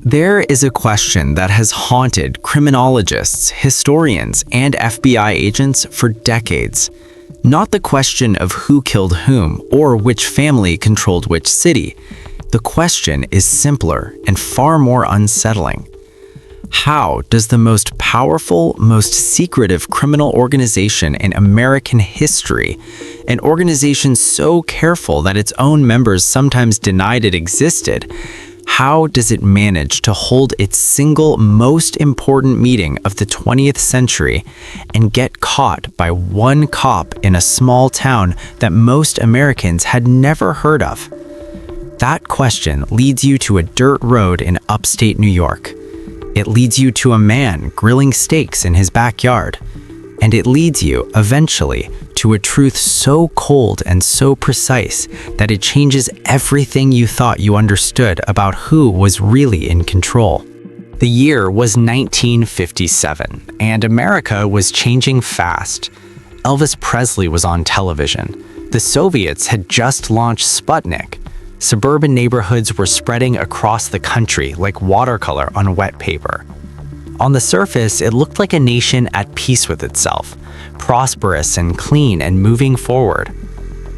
There is a question that has haunted criminologists, historians, and FBI agents for decades. Not the question of who killed whom or which family controlled which city. The question is simpler and far more unsettling. How does the most powerful, most secretive criminal organization in American history, an organization so careful that its own members sometimes denied it existed, how does it manage to hold its single most important meeting of the 20th century and get caught by one cop in a small town that most Americans had never heard of? That question leads you to a dirt road in upstate New York. It leads you to a man grilling steaks in his backyard. And it leads you, eventually, to a truth so cold and so precise that it changes everything you thought you understood about who was really in control. The year was 1957, and America was changing fast. Elvis Presley was on television. The Soviets had just launched Sputnik. Suburban neighborhoods were spreading across the country like watercolor on wet paper. On the surface, it looked like a nation at peace with itself, prosperous and clean and moving forward.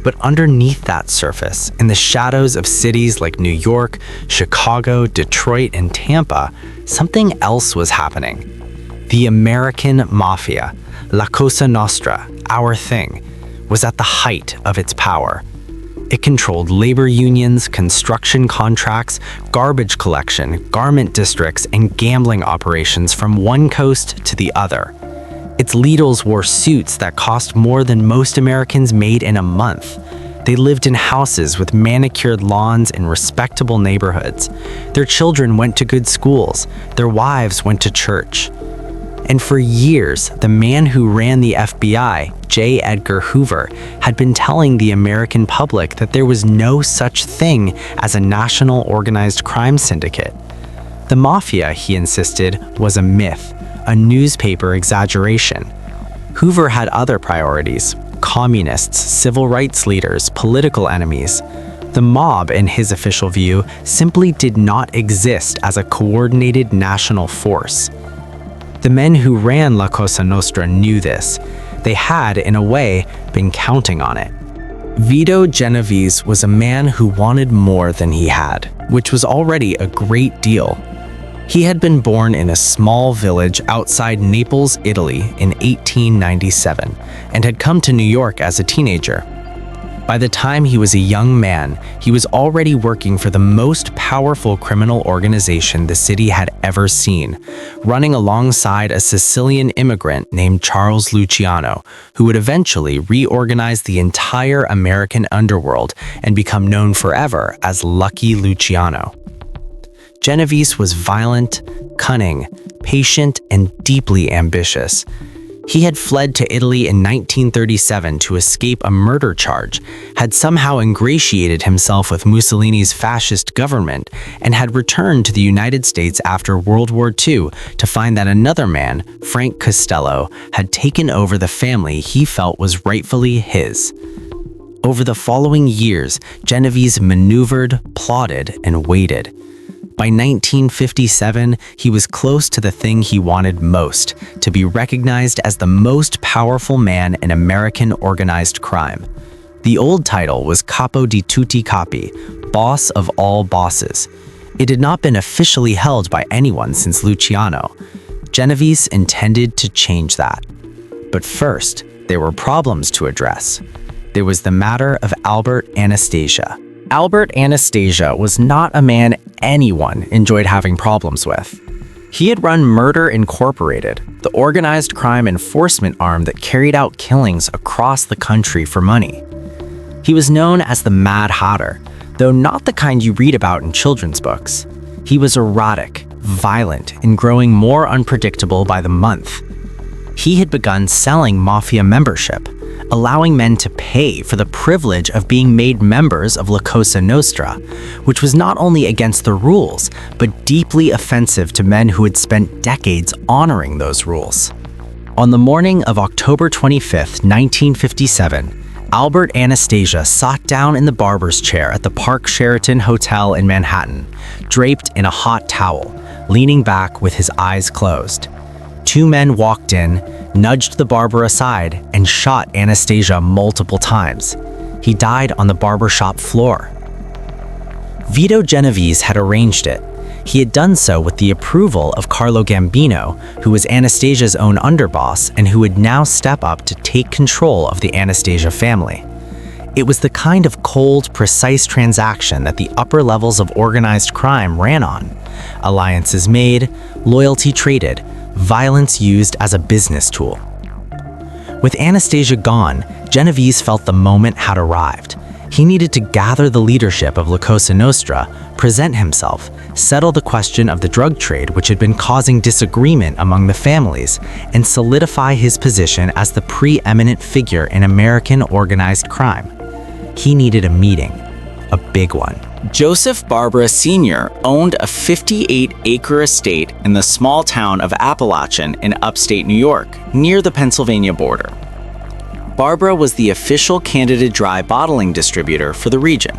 But underneath that surface, in the shadows of cities like New York, Chicago, Detroit, and Tampa, something else was happening. The American Mafia, La Cosa Nostra, our thing, was at the height of its power. It controlled labor unions, construction contracts, garbage collection, garment districts, and gambling operations from one coast to the other. Its leaders wore suits that cost more than most Americans made in a month. They lived in houses with manicured lawns in respectable neighborhoods. Their children went to good schools. Their wives went to church. And for years, the man who ran the FBI, J. Edgar Hoover, had been telling the American public that there was no such thing as a national organized crime syndicate. The mafia, he insisted, was a myth, a newspaper exaggeration. Hoover had other priorities: communists, civil rights leaders, political enemies. The mob, in his official view, simply did not exist as a coordinated national force. The men who ran La Cosa Nostra knew this. They had, in a way, been counting on it. Vito Genovese was a man who wanted more than he had, which was already a great deal. He had been born in a small village outside Naples, Italy in 1897, and had come to New York as a teenager. By the time he was a young man, he was already working for the most powerful criminal organization the city had ever seen, running alongside a Sicilian immigrant named Charles Luciano, who would eventually reorganize the entire American underworld and become known forever as Lucky Luciano. Genovese was violent, cunning, patient, and deeply ambitious. He had fled to Italy in 1937 to escape a murder charge, had somehow ingratiated himself with Mussolini's fascist government, and had returned to the United States after World War II to find that another man, Frank Costello, had taken over the family he felt was rightfully his. Over the following years, Genovese maneuvered, plotted, and waited. By 1957, he was close to the thing he wanted most, to be recognized as the most powerful man in American organized crime. The old title was Capo di tutti capi, boss of all bosses. It had not been officially held by anyone since Luciano. Genovese intended to change that. But first, there were problems to address. There was the matter of Albert Anastasia. Albert Anastasia was not a man anyone enjoyed having problems with. He had run Murder Incorporated, the organized crime enforcement arm that carried out killings across the country for money. He was known as the Mad Hatter, though not the kind you read about in children's books. He was erratic, violent, and growing more unpredictable by the month. He had begun selling mafia membership, allowing men to pay for the privilege of being made members of La Cosa Nostra, which was not only against the rules, but deeply offensive to men who had spent decades honoring those rules. On the morning of October 25, 1957, Albert Anastasia sat down in the barber's chair at the Park Sheraton Hotel in Manhattan, draped in a hot towel, leaning back with his eyes closed. Two men walked in, nudged the barber aside, and shot Anastasia multiple times. He died on the barbershop floor. Vito Genovese had arranged it. He had done so with the approval of Carlo Gambino, who was Anastasia's own underboss and who would now step up to take control of the Anastasia family. It was the kind of cold, precise transaction that the upper levels of organized crime ran on. Alliances made, loyalty traded, violence used as a business tool. With Anastasia gone, Genovese felt the moment had arrived. He needed to gather the leadership of La Cosa Nostra, present himself, settle the question of the drug trade which had been causing disagreement among the families, and solidify his position as the preeminent figure in American organized crime. He needed a meeting, a big one. Joseph Barbara Sr. owned a 58-acre estate in the small town of Apalachin in upstate New York, near the Pennsylvania border. Barbara was the official Candida Dry bottling distributor for the region.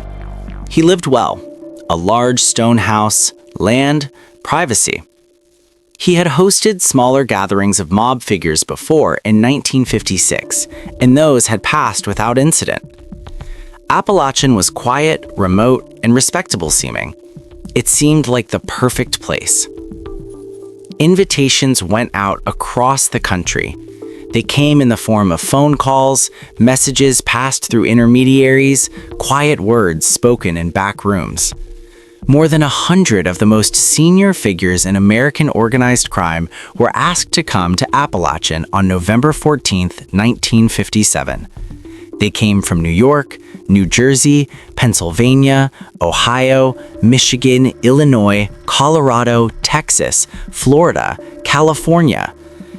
He lived well, a large stone house, land, privacy. He had hosted smaller gatherings of mob figures before in 1956, and those had passed without incident. Apalachin was quiet, remote, and respectable seeming. It seemed like the perfect place. Invitations went out across the country. They came in the form of phone calls, messages passed through intermediaries, quiet words spoken in back rooms. More than 100 of the most senior figures in American organized crime were asked to come to Apalachin on November 14, 1957. They came from New York, New Jersey, Pennsylvania, Ohio, Michigan, Illinois, Colorado, Texas, Florida, California.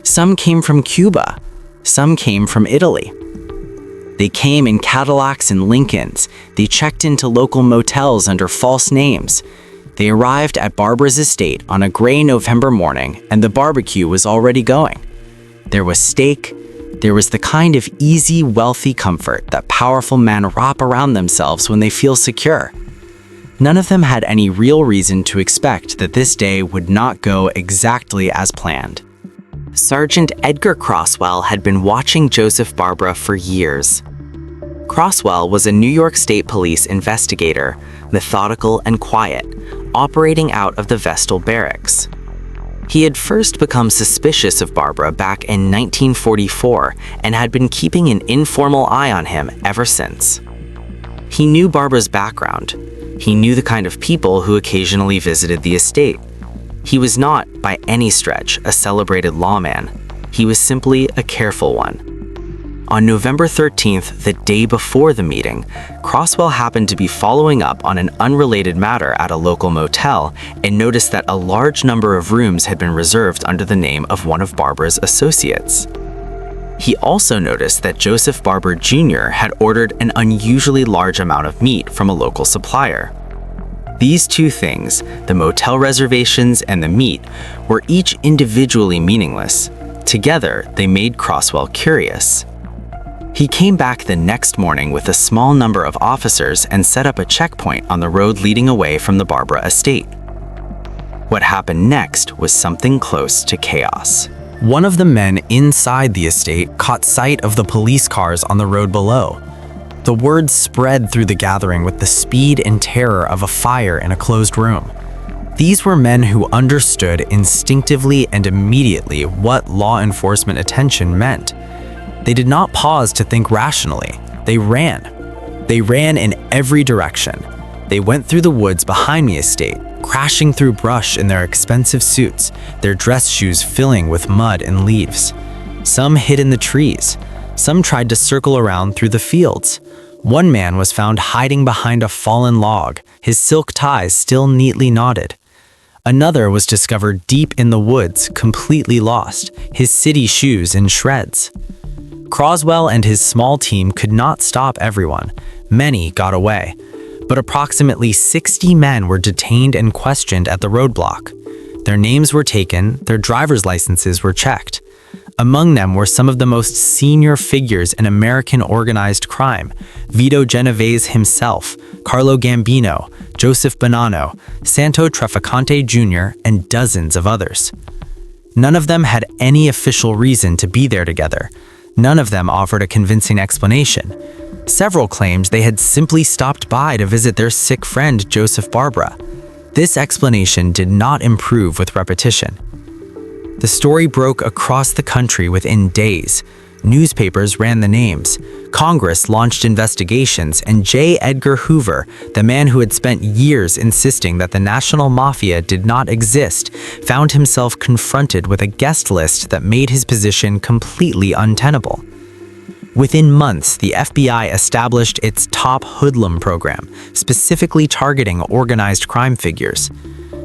Some came from Cuba. Some came from Italy. They came in Cadillacs and Lincolns. They checked into local motels under false names. They arrived at Barbara's estate on a gray November morning, and the barbecue was already going. There was steak. There was the kind of easy, wealthy comfort that powerful men wrap around themselves when they feel secure. None of them had any real reason to expect that this day would not go exactly as planned. Sergeant Edgar Croswell had been watching Joseph Barbara for years. Croswell was a New York State Police investigator, methodical and quiet, operating out of the Vestal Barracks. He had first become suspicious of Barbara back in 1944 and had been keeping an informal eye on him ever since. He knew Barbara's background. He knew the kind of people who occasionally visited the estate. He was not, by any stretch, a celebrated lawman. He was simply a careful one. On November 13th, the day before the meeting, Croswell happened to be following up on an unrelated matter at a local motel and noticed that a large number of rooms had been reserved under the name of one of Barbara's associates. He also noticed that Joseph Barber Jr. had ordered an unusually large amount of meat from a local supplier. These two things, the motel reservations and the meat, were each individually meaningless. Together, they made Croswell curious. He came back the next morning with a small number of officers and set up a checkpoint on the road leading away from the Barbara estate. What happened next was something close to chaos. One of the men inside the estate caught sight of the police cars on the road below. The word spread through the gathering with the speed and terror of a fire in a closed room. These were men who understood instinctively and immediately what law enforcement attention meant. They did not pause to think rationally. They ran. They ran in every direction. They went through the woods behind the estate, crashing through brush in their expensive suits, their dress shoes filling with mud and leaves. Some hid in the trees. Some tried to circle around through the fields. One man was found hiding behind a fallen log, his silk ties still neatly knotted. Another was discovered deep in the woods, completely lost, his city shoes in shreds. Croswell and his small team could not stop everyone. Many got away, but approximately 60 men were detained and questioned at the roadblock. Their names were taken, their driver's licenses were checked. Among them were some of the most senior figures in American organized crime: Vito Genovese himself, Carlo Gambino, Joseph Bonanno, Santo Trafficante Jr., and dozens of others. None of them had any official reason to be there together. None of them offered a convincing explanation. Several claimed they had simply stopped by to visit their sick friend Joseph Barbara. This explanation did not improve with repetition. The story broke across the country within days. Newspapers ran the names. Congress launched investigations, and J. Edgar Hoover, the man who had spent years insisting that the National Mafia did not exist, found himself confronted with a guest list that made his position completely untenable. Within months, the FBI established its Top Hoodlum program, specifically targeting organized crime figures.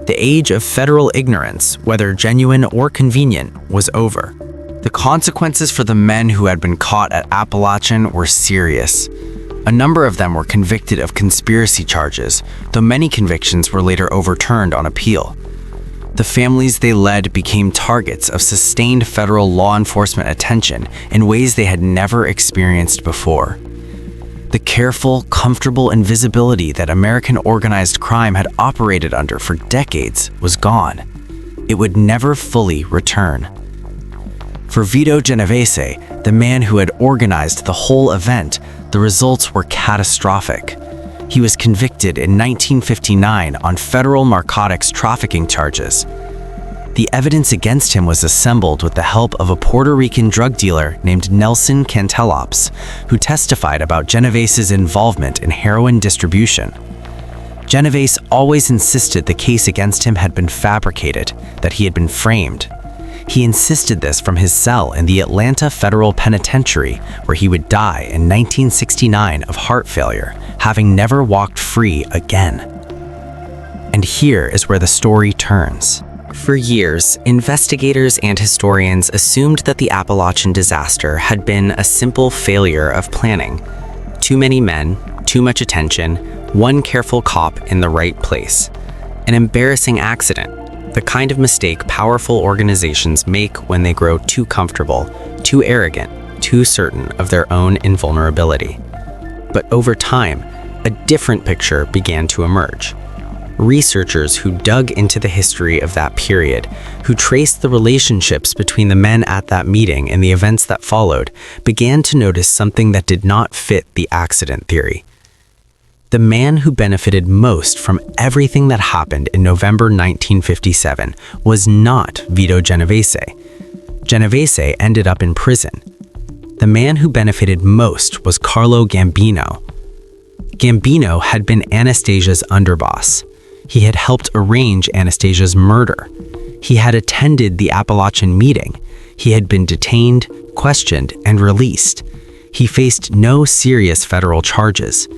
The age of federal ignorance, whether genuine or convenient, was over. The consequences for the men who had been caught at Apalachin were serious. A number of them were convicted of conspiracy charges, though many convictions were later overturned on appeal. The families they led became targets of sustained federal law enforcement attention in ways they had never experienced before. The careful, comfortable invisibility that American organized crime had operated under for decades was gone. It would never fully return. For Vito Genovese, the man who had organized the whole event, the results were catastrophic. He was convicted in 1959 on federal narcotics trafficking charges. The evidence against him was assembled with the help of a Puerto Rican drug dealer named Nelson Cantelops, who testified about Genovese's involvement in heroin distribution. Genovese always insisted the case against him had been fabricated, that he had been framed. He insisted this from his cell in the Atlanta Federal Penitentiary, where he would die in 1969 of heart failure, having never walked free again. And here is where the story turns. For years, investigators and historians assumed that the Apalachin disaster had been a simple failure of planning. Too many men, too much attention, one careful cop in the right place. An embarrassing accident, the kind of mistake powerful organizations make when they grow too comfortable, too arrogant, too certain of their own invulnerability. But over time, a different picture began to emerge. Researchers who dug into the history of that period, who traced the relationships between the men at that meeting and the events that followed, began to notice something that did not fit the accident theory. The man who benefited most from everything that happened in November 1957 was not Vito Genovese. Genovese ended up in prison. The man who benefited most was Carlo Gambino. Gambino had been Anastasia's underboss. He had helped arrange Anastasia's murder. He had attended the Apalachin meeting. He had been detained, questioned, and released. He faced no serious federal charges.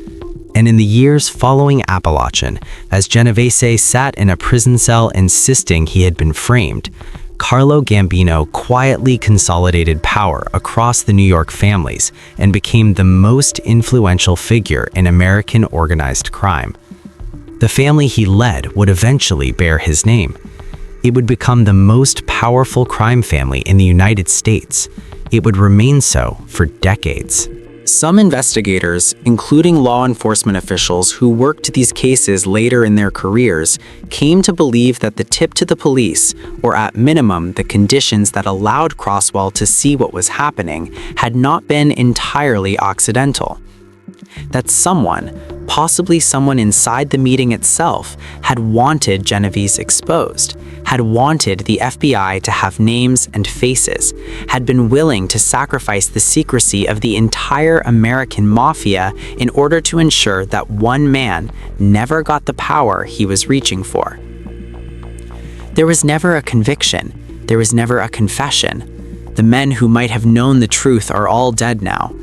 And in the years following Apalachin, as Genovese sat in a prison cell insisting he had been framed, Carlo Gambino quietly consolidated power across the New York families and became the most influential figure in American organized crime. The family he led would eventually bear his name. It would become the most powerful crime family in the United States. It would remain so for decades. Some investigators, including law enforcement officials who worked these cases later in their careers, came to believe that the tip to the police, or at minimum the conditions that allowed Croswell to see what was happening, had not been entirely accidental. That someone, possibly someone inside the meeting itself, had wanted Genovese exposed, had wanted the FBI to have names and faces, had been willing to sacrifice the secrecy of the entire American Mafia in order to ensure that one man never got the power he was reaching for. There was never a conviction. There was never a confession. The men who might have known the truth are all dead now.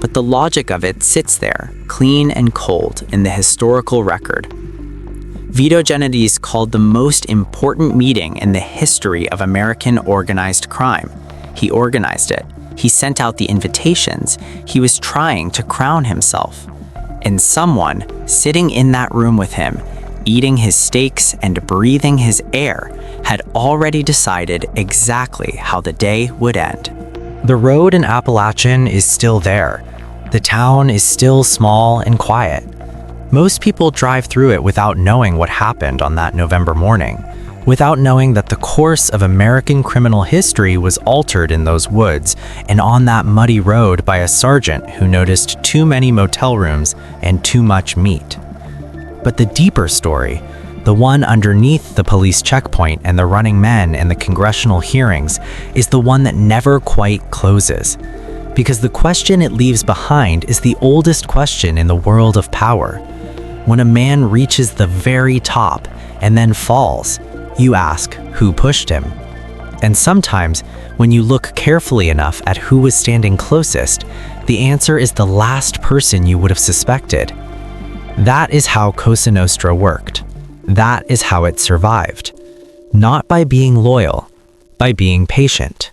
But the logic of it sits there, clean and cold, in the historical record. Vito Genovese called the most important meeting in the history of American organized crime. He organized it. He sent out the invitations. He was trying to crown himself. And someone, sitting in that room with him, eating his steaks and breathing his air, had already decided exactly how the day would end. The road in Apalachin is still there. The town is still small and quiet. Most people drive through it without knowing what happened on that November morning, without knowing that the course of American criminal history was altered in those woods and on that muddy road by a sergeant who noticed too many motel rooms and too much meat. But the deeper story, the one underneath the police checkpoint and the running men and the congressional hearings, is the one that never quite closes. Because the question it leaves behind is the oldest question in the world of power. When a man reaches the very top and then falls, you ask who pushed him. And sometimes, when you look carefully enough at who was standing closest, the answer is the last person you would have suspected. That is how Cosa Nostra worked. That is how it survived. Not by being loyal, by being patient.